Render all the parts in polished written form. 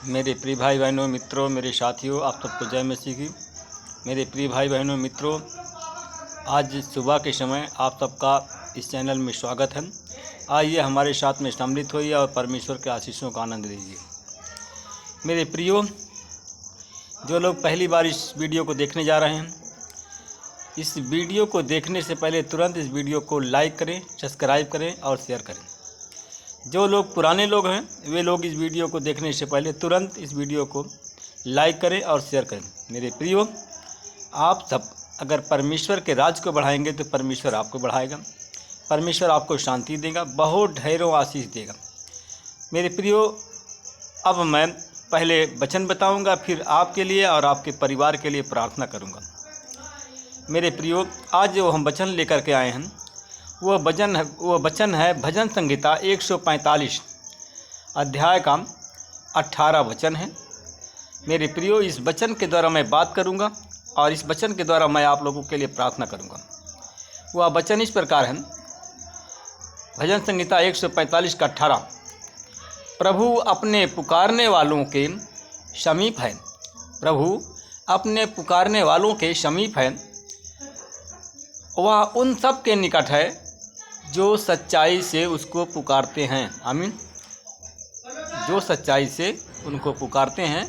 मेरे प्रिय भाई बहनों मित्रों, मेरे साथियों, आप सबको जय मसीह की। मेरे प्रिय भाई बहनों मित्रों, आज सुबह के समय आप सबका इस चैनल में स्वागत है। आइए हमारे साथ में सम्मिलित होइए और परमेश्वर के आशीषों का आनंद लीजिए। मेरे प्रियो, जो लोग पहली बार इस वीडियो को देखने जा रहे हैं, इस वीडियो को देखने से पहले तुरंत इस वीडियो को लाइक करें, सब्सक्राइब करें और शेयर करें। जो लोग पुराने लोग हैं वे लोग इस वीडियो को देखने से पहले तुरंत इस वीडियो को लाइक करें और शेयर करें। मेरे प्रियो, आप सब अगर परमेश्वर के राज को बढ़ाएंगे तो परमेश्वर आपको बढ़ाएगा, परमेश्वर आपको शांति देगा, बहुत ढेरों आशीष देगा। मेरे प्रियो, अब मैं पहले वचन बताऊंगा, फिर आपके लिए और आपके परिवार के लिए प्रार्थना करूंगा। मेरे प्रियो, आज जो हम वचन लेकर के आए हैं वो वचन है भजन संहिता 145 अध्याय का 18 वचन है। मेरे प्रियो, इस वचन के द्वारा मैं बात करूंगा और इस वचन के द्वारा मैं आप लोगों के लिए प्रार्थना करूंगा। वह वचन इस प्रकार है, भजन संहिता 145 का 18। प्रभु अपने पुकारने वालों के समीप है, प्रभु अपने पुकारने वालों के समीप है, वह उन सब के निकट है जो सच्चाई से उसको पुकारते हैं। आमीन। जो सच्चाई से उनको पुकारते हैं,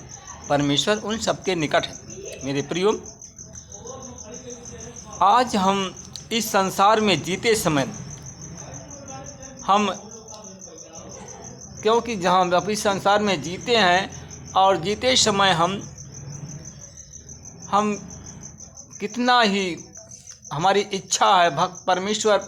परमेश्वर उन सब के निकट है। मेरे प्रियो, आज हम इस संसार में जीते समय क्योंकि जहाँ हम इस संसार में जीते हैं और जीते समय हम कितना ही हमारी इच्छा है परमेश्वर,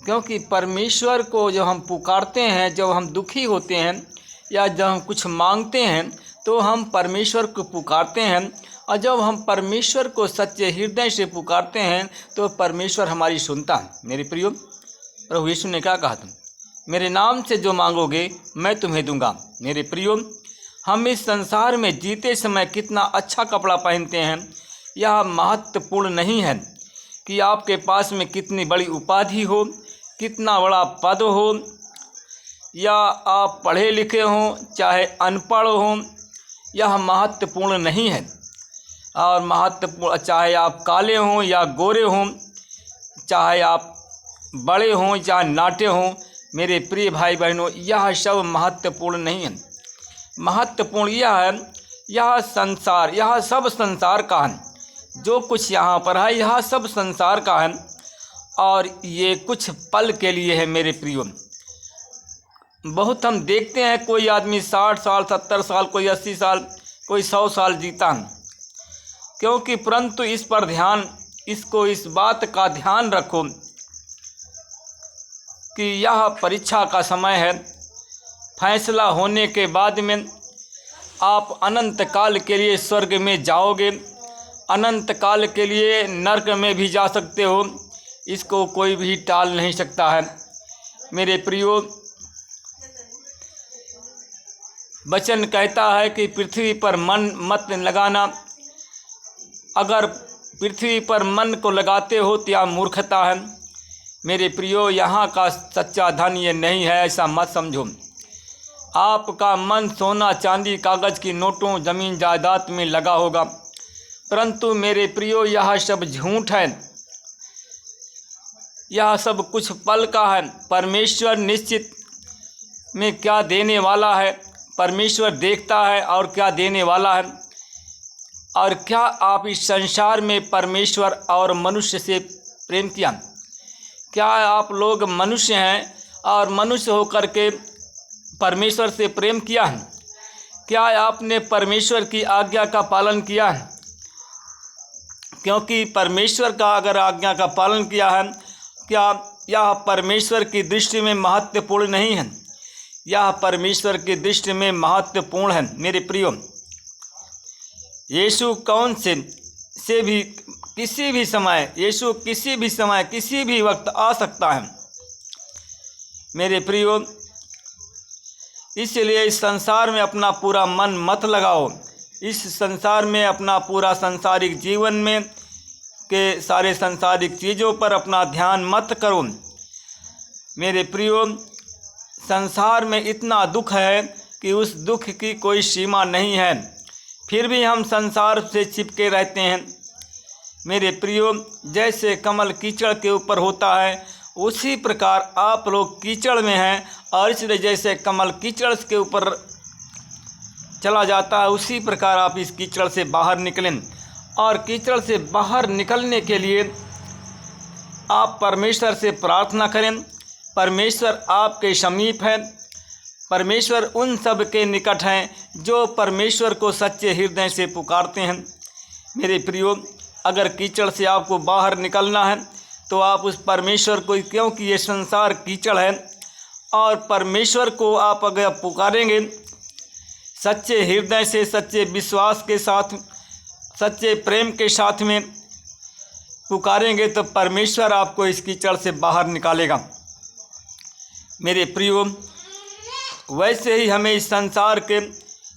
क्योंकि परमेश्वर को जब हम पुकारते हैं, जब हम दुखी होते हैं या जब हम कुछ मांगते हैं तो हम परमेश्वर को पुकारते हैं, और जब हम परमेश्वर को सच्चे हृदय से पुकारते हैं तो परमेश्वर हमारी सुनता है। मेरे प्रियो, प्रभु यीशु ने क्या कहा था, मेरे नाम से जो मांगोगे मैं तुम्हें दूंगा। मेरे प्रियो, हम इस संसार में जीते समय कितना अच्छा कपड़ा पहनते हैं, यह महत्वपूर्ण नहीं है कि आपके पास में कितनी बड़ी उपाधि हो, कितना बड़ा पद हो, या आप पढ़े लिखे हों चाहे अनपढ़ हों, यह महत्वपूर्ण नहीं है। और महत्वपूर्ण, चाहे आप काले हों या गोरे हों, चाहे आप बड़े हों चाहे नाटे हों, मेरे प्रिय भाई बहनों, यह सब महत्वपूर्ण नहीं है। महत्वपूर्ण यह है, यह सब संसार का है। जो कुछ यहाँ पर है यह सब संसार का है और ये कुछ पल के लिए है। मेरे प्रियो, बहुत हम देखते हैं कोई आदमी 60 साल 70 साल, कोई 80 साल, कोई 100 साल जीता है, क्योंकि परंतु इस बात का ध्यान रखो कि यह परीक्षा का समय है। फैसला होने के बाद में आप अनंत काल के लिए स्वर्ग में जाओगे, अनंत काल के लिए नरक में भी जा सकते हो, इसको कोई भी टाल नहीं सकता है। मेरे प्रियो, वचन कहता है कि पृथ्वी पर मन मत लगाना। अगर पृथ्वी पर मन को लगाते हो तो यह मूर्खता है। मेरे प्रियो, यहाँ का सच्चा धन ये नहीं है, ऐसा मत समझो। आपका मन सोना चांदी कागज की नोटों जमीन जायदाद में लगा होगा, परंतु मेरे प्रियो यह सब झूठ है, यह सब कुछ पल का है। परमेश्वर निश्चित में क्या देने वाला है, परमेश्वर देखता है और क्या देने वाला है। और क्या आप इस संसार में परमेश्वर और मनुष्य से प्रेम किया? क्या आप लोग मनुष्य हैं और मनुष्य होकर के परमेश्वर से प्रेम किया है? क्या आपने परमेश्वर की आज्ञा का पालन किया है? क्योंकि परमेश्वर का अगर आज्ञा का पालन किया है, क्या यह परमेश्वर की दृष्टि में महत्वपूर्ण नहीं है? यह परमेश्वर की दृष्टि में महत्वपूर्ण है। मेरे प्रियो, यीशु किसी भी समय किसी भी वक्त आ सकता है। मेरे प्रियो, इसलिए इस संसार में अपना पूरा मन मत लगाओ। इस संसार में अपना पूरा सांसारिक जीवन में के सारे सांसारिक चीज़ों पर अपना ध्यान मत करो। मेरे प्रियो, संसार में इतना दुख है, कि उस दुख की कोई सीमा नहीं है, फिर भी हम संसार से चिपके रहते हैं। मेरे प्रियो, जैसे कमल कीचड़ के ऊपर होता है उसी प्रकार आप लोग कीचड़ में हैं, और इसलिए जैसे कमल कीचड़ के ऊपर चला जाता है उसी प्रकार आप इस कीचड़ से बाहर निकलें। और कीचड़ से बाहर निकलने के लिए आप परमेश्वर से प्रार्थना करें। परमेश्वर आपके समीप है। परमेश्वर उन सब के निकट हैं जो परमेश्वर को सच्चे हृदय से पुकारते हैं। मेरे प्रियो, अगर कीचड़ से आपको बाहर निकलना है तो आप उस परमेश्वर को, क्योंकि ये संसार कीचड़ है, और परमेश्वर को आप अगर पुकारेंगे सच्चे हृदय से, सच्चे विश्वास के साथ, सच्चे प्रेम के साथ में पुकारेंगे तो परमेश्वर आपको इस कीचड़ से बाहर निकालेगा। मेरे प्रियो, वैसे ही हमें इस संसार के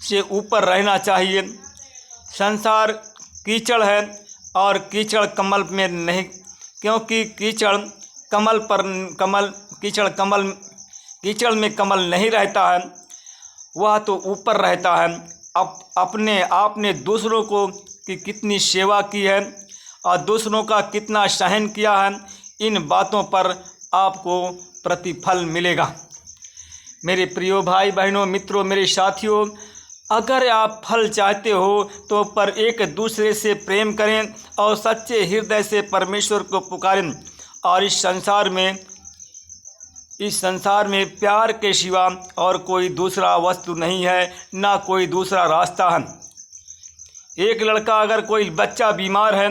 से ऊपर रहना चाहिए। संसार कीचड़ है और कीचड़ कमल में नहीं, क्योंकि कीचड़ कीचड़ में कमल नहीं रहता है, वह तो ऊपर रहता है। अपने आपने दूसरों को की कितनी सेवा की है और दूसरों का कितना सहन किया है, इन बातों पर आपको प्रतिफल मिलेगा। मेरे प्रियो भाई बहनों, मित्रों, मेरे साथियों, अगर आप फल चाहते हो तो पर एक दूसरे से प्रेम करें और सच्चे हृदय से परमेश्वर को पुकारें। और इस संसार में प्यार के सिवा और कोई दूसरा वस्तु नहीं है, ना कोई दूसरा रास्ता है। एक लड़का, अगर कोई बच्चा बीमार है,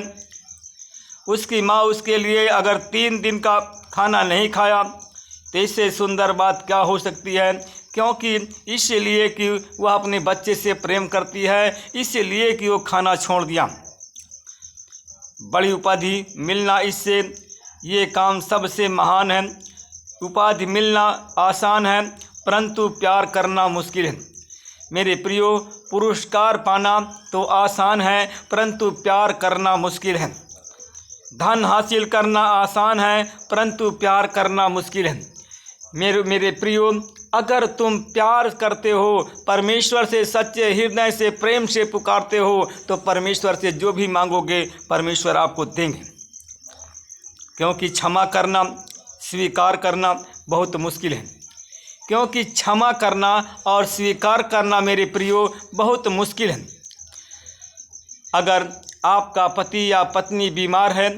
उसकी माँ उसके लिए अगर 3 दिन का खाना नहीं खाया तो इससे सुंदर बात क्या हो सकती है, क्योंकि इसलिए कि वह अपने बच्चे से प्रेम करती है, इसलिए कि वो खाना छोड़ दिया। बड़ी उपाधि मिलना, इससे ये काम सबसे महान है। उपाधि मिलना आसान है परंतु प्यार करना मुश्किल है। मेरे प्रियो, पुरस्कार पाना तो आसान है परंतु प्यार करना मुश्किल है। धन हासिल करना आसान है परंतु प्यार करना मुश्किल है। मेरे प्रियो, अगर तुम प्यार करते हो, परमेश्वर से सच्चे हृदय से प्रेम से पुकारते हो, तो परमेश्वर से जो भी मांगोगे परमेश्वर आपको देंगे। क्योंकि क्षमा करना, स्वीकार करना बहुत मुश्किल है। क्योंकि क्षमा करना और स्वीकार करना मेरे प्रियो बहुत मुश्किल है। अगर आपका पति या पत्नी बीमार है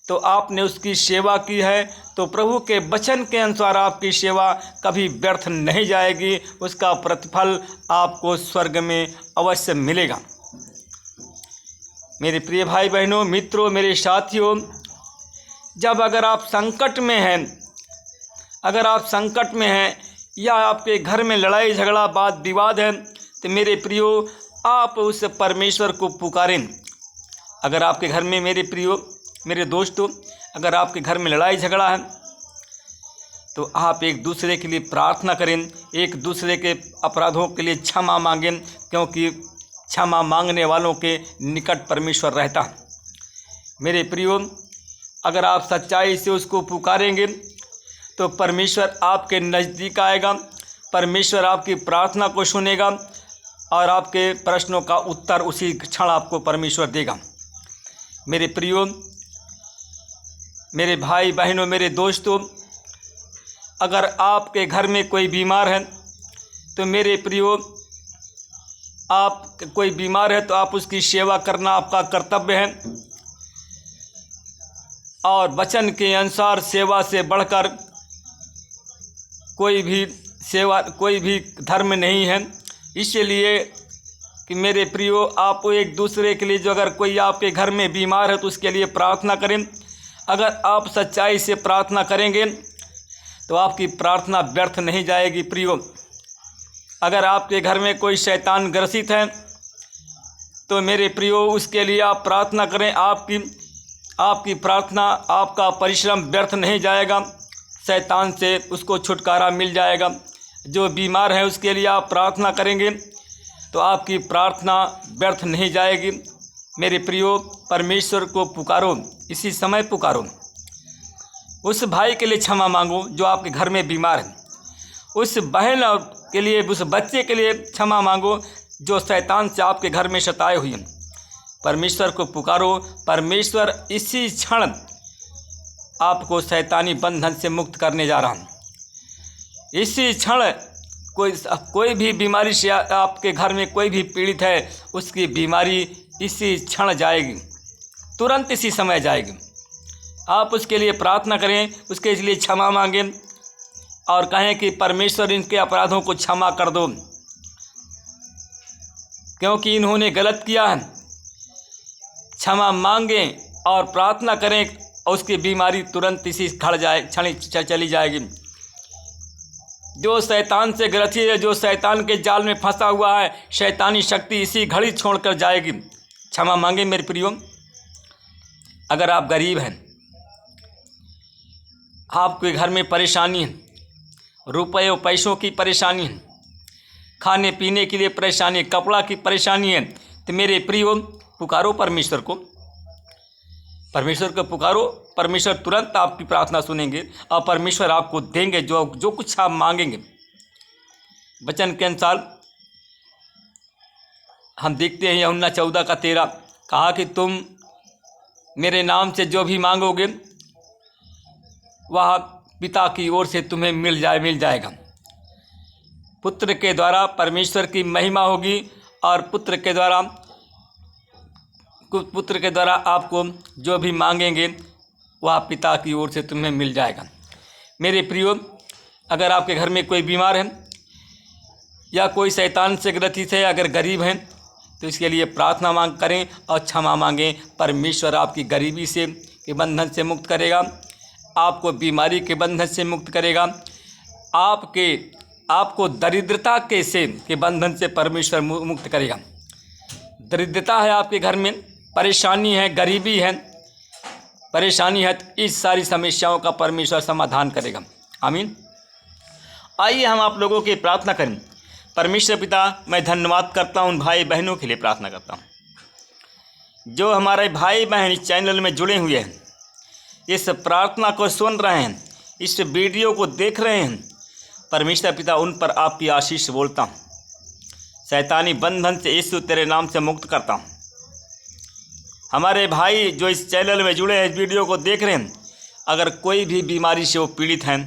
तो आपने उसकी सेवा की है, तो प्रभु के वचन के अनुसार आपकी सेवा कभी व्यर्थ नहीं जाएगी, उसका प्रतिफल आपको स्वर्ग में अवश्य मिलेगा। मेरे प्रिय भाई बहनों, मित्रों, मेरे साथियों, जब अगर आप संकट में हैं या आपके घर में लड़ाई झगड़ा वाद विवाद है, तो मेरे प्रियो आप उस परमेश्वर को पुकारें। अगर आपके घर में, मेरे प्रियो, मेरे दोस्तों, अगर आपके घर में लड़ाई झगड़ा है तो आप एक दूसरे के लिए प्रार्थना करें, एक दूसरे के अपराधों के लिए क्षमा मांगें, क्योंकि क्षमा मांगने वालों के निकट परमेश्वर रहता है। मेरे प्रियो, अगर आप सच्चाई से उसको पुकारेंगे तो परमेश्वर आपके नज़दीक आएगा, परमेश्वर आपकी प्रार्थना को सुनेगा और आपके प्रश्नों का उत्तर उसी क्षण आपको परमेश्वर देगा। मेरे प्रियो, मेरे भाई बहनों, मेरे दोस्तों, अगर आपके घर में कोई बीमार है तो मेरे प्रियो, आप कोई बीमार है तो आप उसकी सेवा करना आपका कर्तव्य है। और वचन के अनुसार सेवा से बढ़कर कोई भी धर्म नहीं है। इसलिए कि मेरे प्रियो, आप एक दूसरे के लिए, जो अगर कोई आपके घर में बीमार है तो उसके लिए प्रार्थना करें। अगर आप सच्चाई से प्रार्थना करेंगे तो आपकी प्रार्थना व्यर्थ नहीं जाएगी। प्रियो, अगर आपके घर में कोई शैतान ग्रसित है तो मेरे प्रियो उसके लिए आप प्रार्थना करें। आपकी प्रार्थना, आपका परिश्रम व्यर्थ नहीं जाएगा, शैतान से उसको छुटकारा मिल जाएगा। जो बीमार है उसके लिए आप प्रार्थना करेंगे तो आपकी प्रार्थना व्यर्थ नहीं जाएगी। मेरे प्रियो, परमेश्वर को पुकारो, इसी समय पुकारो। उस भाई के लिए क्षमा मांगो जो आपके घर में बीमार है, उस बहन और के लिए, उस बच्चे के लिए क्षमा मांगो जो शैतान से आपके घर में सताए हुए हैं। परमेश्वर को पुकारो, परमेश्वर इसी क्षण आपको शैतानी बंधन से मुक्त करने जा रहा हूँ। इसी क्षण कोई भी बीमारी से आपके घर में कोई भी पीड़ित है, उसकी बीमारी इसी क्षण जाएगी, तुरंत इसी समय जाएगी। आप उसके लिए प्रार्थना करें, उसके लिए क्षमा मांगें और कहें कि परमेश्वर इनके अपराधों को क्षमा कर दो, क्योंकि इन्होंने गलत किया है। क्षमा मांगें और प्रार्थना करें और उसकी बीमारी तुरंत इसी क्षण चली जाएगी। जो शैतान से ग्रसित है, जो शैतान के जाल में फंसा हुआ है, शैतानी शक्ति इसी घड़ी छोड़कर जाएगी। क्षमा मांगे मेरे प्रियो। अगर आप गरीब हैं, आपके घर में परेशानी है, रुपये और पैसों की परेशानी है, खाने पीने के लिए परेशानी, कपड़ा की परेशानी है, तो मेरे प्रियो पुकारो परमेश्वर को। परमेश्वर को पुकारो, परमेश्वर तुरंत आपकी प्रार्थना सुनेंगे और परमेश्वर आपको देंगे जो कुछ आप मांगेंगे। वचन के अनुसार हम देखते हैं यूहन्ना 14:13 कहा कि तुम मेरे नाम से जो भी मांगोगे वह पिता की ओर से तुम्हें मिल जाएगा। पुत्र के द्वारा परमेश्वर की महिमा होगी और पुत्र के द्वारा आपको जो भी मांगेंगे वह पिता की ओर से तुम्हें मिल जाएगा। मेरे प्रियो, अगर आपके घर में कोई बीमार है या कोई शैतान से ग्रसित है, अगर गरीब हैं, तो इसके लिए प्रार्थना मांग करें और क्षमा मांगें। परमेश्वर आपकी गरीबी से के बंधन से मुक्त करेगा, आपको बीमारी के बंधन से मुक्त करेगा, आपको दरिद्रता के बंधन से परमेश्वर मुक्त करेगा। दरिद्रता है आपके घर में, परेशानी है, गरीबी है, परेशानी है, तो इस सारी समस्याओं का परमेश्वर समाधान करेगा। आमीन। आइए हम आप लोगों की प्रार्थना करें। परमेश्वर पिता, मैं धन्यवाद करता हूँ उन भाई बहनों के लिए प्रार्थना करता हूँ जो हमारे भाई बहन इस चैनल में जुड़े हुए हैं, इस प्रार्थना को सुन रहे हैं, इस वीडियो को देख रहे हैं। परमेश्वर पिता, उन पर आपकी आशीष बोलता हूँ। शैतानी बंधन से यीशु तेरे नाम से मुक्त करता हूँ। हमारे भाई जो इस चैनल में जुड़े हैं, इस वीडियो को देख रहे हैं, अगर कोई भी बीमारी से वो पीड़ित हैं,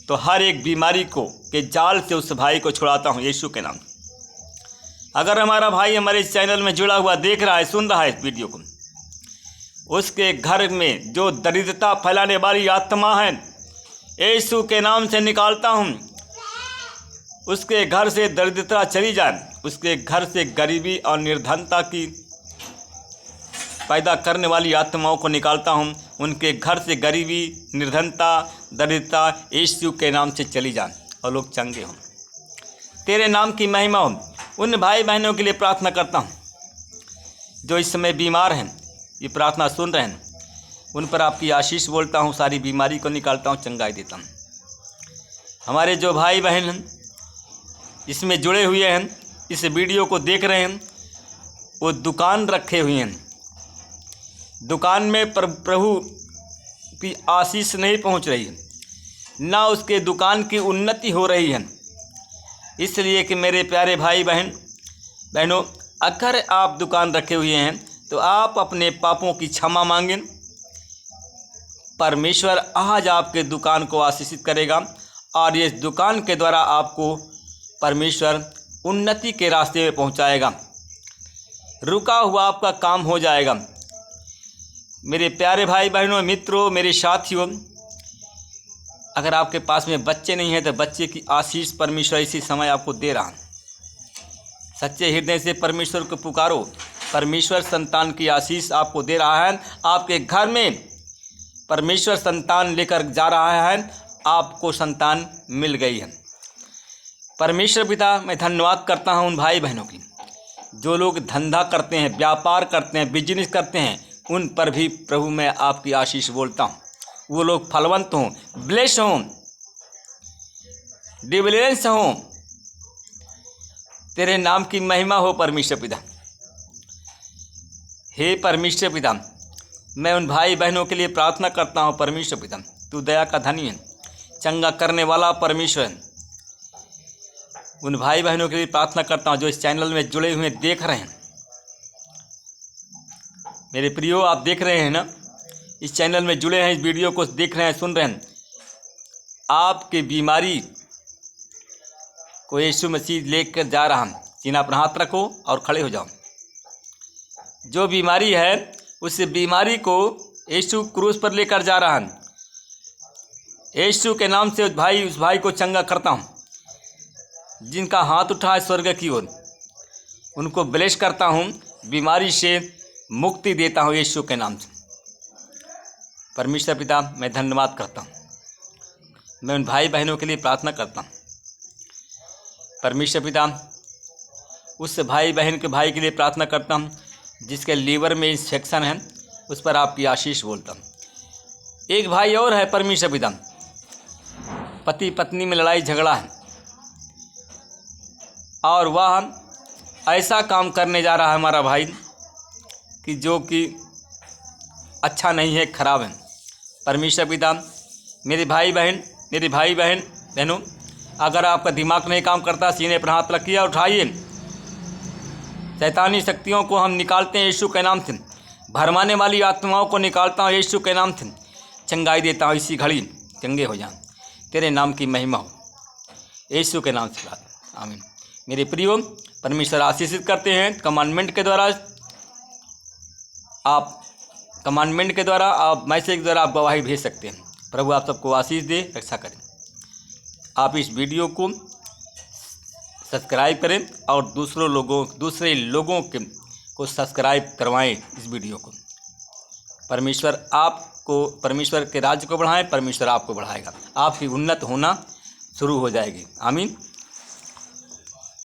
तो हर एक बीमारी के जाल से उस भाई को छुड़ाता हूँ यीशु के नाम। अगर हमारा भाई हमारे इस चैनल में जुड़ा हुआ देख रहा है, सुन रहा है इस वीडियो को, उसके घर में जो दरिद्रता फैलाने वाली आत्मा है, यीशु के नाम से निकालता हूँ। उसके घर से दरिद्रता चली जाए, उसके घर से गरीबी और निर्धनता की पैदा करने वाली आत्माओं को निकालता हूँ। उनके घर से गरीबी, निर्धनता, दरिद्रता यीशु के नाम से चली जाए और लोग चंगे हों, तेरे नाम की महिमा हो। उन भाई बहनों के लिए प्रार्थना करता हूँ जो इस समय बीमार हैं, ये प्रार्थना सुन रहे हैं, उन पर आपकी आशीष बोलता हूँ, सारी बीमारी को निकालता हूँ, चंगाई देता हूँ। हमारे जो भाई बहन हैं इसमें जुड़े हुए हैं, इस वीडियो को देख रहे हैं, वो दुकान रखे हुए हैं, दुकान में प्रभु की आशीष नहीं पहुंच रही है, ना उसके दुकान की उन्नति हो रही है। इसलिए कि मेरे प्यारे भाई बहनों, अगर आप दुकान रखे हुए हैं तो आप अपने पापों की क्षमा मांगें। परमेश्वर आज आपके दुकान को आशीषित करेगा और इस दुकान के द्वारा आपको परमेश्वर उन्नति के रास्ते में पहुंचाएगा। रुका हुआ आपका काम हो जाएगा। मेरे प्यारे भाई बहनों, मित्रों, मेरे साथियों, अगर आपके पास में बच्चे नहीं हैं तो बच्चे की आशीष परमेश्वर इसी समय आपको दे रहा है। सच्चे हृदय से परमेश्वर को पुकारो, परमेश्वर संतान की आशीष आपको दे रहा है। आपके घर में परमेश्वर संतान लेकर जा रहा है, आपको संतान मिल गई है। परमेश्वर पिता, मैं धन्यवाद करता हूँ उन भाई बहनों की जो लोग धंधा करते हैं, व्यापार करते हैं, बिजनेस करते हैं, उन पर भी प्रभु मैं आपकी आशीष बोलता हूँ। वो लोग फलवंत हों, ब्लेस हों, डिविलियंस हों, तेरे नाम की महिमा हो परमेश्वर पिता। हे परमेश्वर पिता, मैं उन भाई बहनों के लिए प्रार्थना करता हूँ। परमेश्वर पिता, तू दया का धनी है, चंगा करने वाला परमेश्वर है। उन भाई बहनों के लिए प्रार्थना करता हूँ जो इस चैनल में जुड़े हुए देख रहे हैं। मेरे प्रियो, आप देख रहे हैं ना, इस चैनल में जुड़े हैं, इस वीडियो को देख रहे हैं, सुन रहे हैं। आपकी बीमारी को यीशु मसीह लेकर जा रहा है। सीना पर हाथ रखो और खड़े हो जाओ। जो बीमारी है उस बीमारी को यीशु क्रूस पर लेकर जा रहा है। यीशु के नाम से उस भाई को चंगा करता हूँ। जिनका हाथ उठा है स्वर्ग की ओर, उनको ब्लेस करता हूँ, बीमारी से मुक्ति देता हूँ यीशु के नाम से। परमेश्वर पिता, मैं धन्यवाद करता हूँ। मैं उन भाई बहनों के लिए प्रार्थना करता हूँ। परमेश्वर पिता, उस भाई बहन के भाई के लिए प्रार्थना करता हूँ जिसके लीवर में इन्फेक्शन है, उस पर आपकी आशीष बोलता हूँ। एक भाई और है परमेश्वर पिता, पति पत्नी में लड़ाई झगड़ा है और वह ऐसा काम करने जा रहा है हमारा भाई कि जो कि अच्छा नहीं है, खराब है। परमेश्वर पिता, मेरे भाई बहनों, अगर आपका दिमाग नहीं काम करता, सीने पर हाथ रखिए और उठाइए। शैतानी शक्तियों को हम निकालते हैं यीशु के नाम से। भरमाने वाली आत्माओं को निकालता हूँ यीशु के नाम से। चंगाई देता हूँ, इसी घड़ी चंगे हो जाएं। तेरे नाम की महिमा हो, यीशु के नाम से बात, आमीन। मेरे प्रियो, परमेश्वर आशीषित करते हैं। कमांडमेंट के द्वारा आप मैसेज के द्वारा आप गवाही भेज सकते हैं। प्रभु आप सबको आशीष दे, रक्षा करें। आप इस वीडियो को सब्सक्राइब करें और दूसरे लोगों को सब्सक्राइब करवाएं इस वीडियो को। परमेश्वर के राज्य को बढ़ाएं, परमेश्वर आपको बढ़ाएगा। आपकी उन्नत होना शुरू हो जाएगी। आमीन।